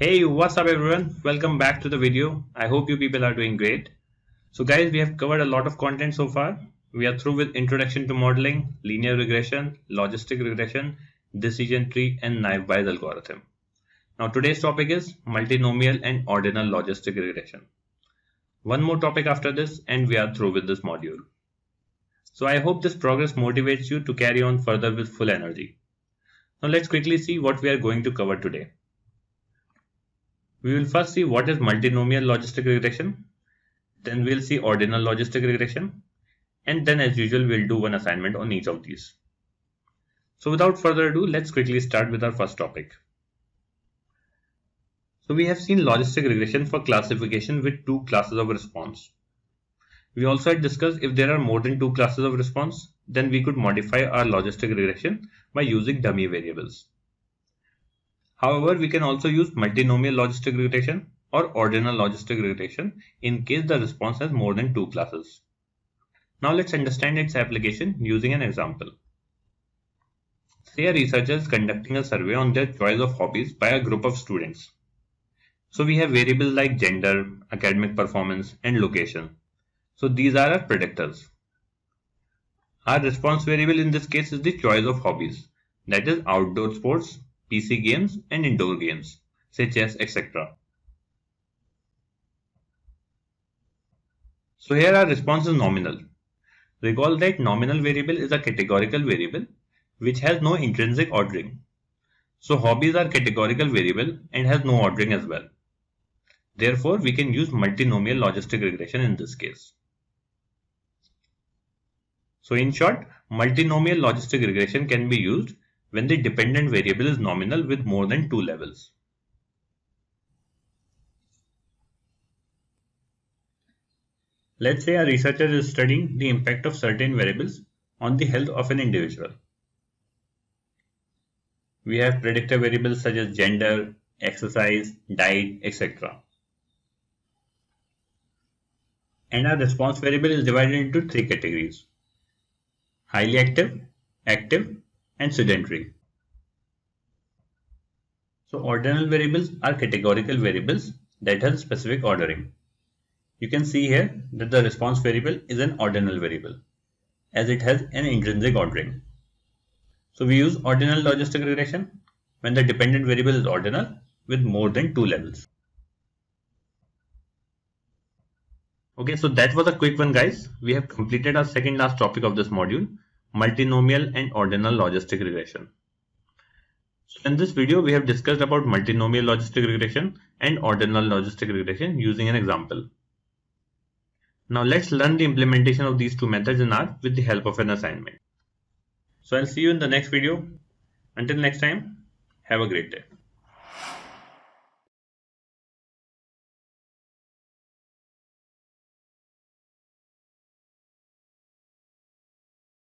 Hey, what's up everyone? Welcome back to the video. I hope you people are doing great. So guys, we have covered a lot of content so far. We are through with introduction to modeling, linear regression, logistic regression, decision tree and naive Bayes algorithm. Now today's topic is multinomial and ordinal logistic regression. One more topic after this and we are through with this module. So I hope this progress motivates you to carry on further with full energy. Now let's quickly see what we are going to cover today. We will first see what is multinomial logistic regression, then we'll see ordinal logistic regression, and then as usual we'll do one assignment on each of these. So without further ado, let's quickly start with our first topic. So we have seen logistic regression for classification with two classes of response. We also had discussed if there are more than two classes of response, then we could modify our logistic regression by using dummy variables. However, we can also use multinomial logistic regression or ordinal logistic regression in case the response has more than two classes. Now let's understand its application using an example. Say a researcher is conducting a survey on their choice of hobbies by a group of students. So we have variables like gender, academic performance, and location. So these are our predictors. Our response variable in this case is the choice of hobbies, that is outdoor sports, PC games and indoor games, say chess, etc. So here our response is nominal. Recall that nominal variable is a categorical variable which has no intrinsic ordering. So hobbies are categorical variable and has no ordering as well. Therefore, we can use multinomial logistic regression in this case. So in short, multinomial logistic regression can be used when the dependent variable is nominal with more than two levels. Let's say a researcher is studying the impact of certain variables on the health of an individual. We have predictor variables such as gender, exercise, diet, etc. And our response variable is divided into three categories: highly active, active, and sedentary. So ordinal variables are categorical variables that have specific ordering. You can see here that the response variable is an ordinal variable as it has an intrinsic ordering. So we use ordinal logistic regression when the dependent variable is ordinal with more than two levels. Okay, so that was a quick one guys. We have completed our second last topic of this module, multinomial and ordinal logistic regression. So in this video, we have discussed about multinomial logistic regression and ordinal logistic regression using an example. Now let's learn the implementation of these two methods in R with the help of an assignment. So I'll see you in the next video. Until next time, have a great day.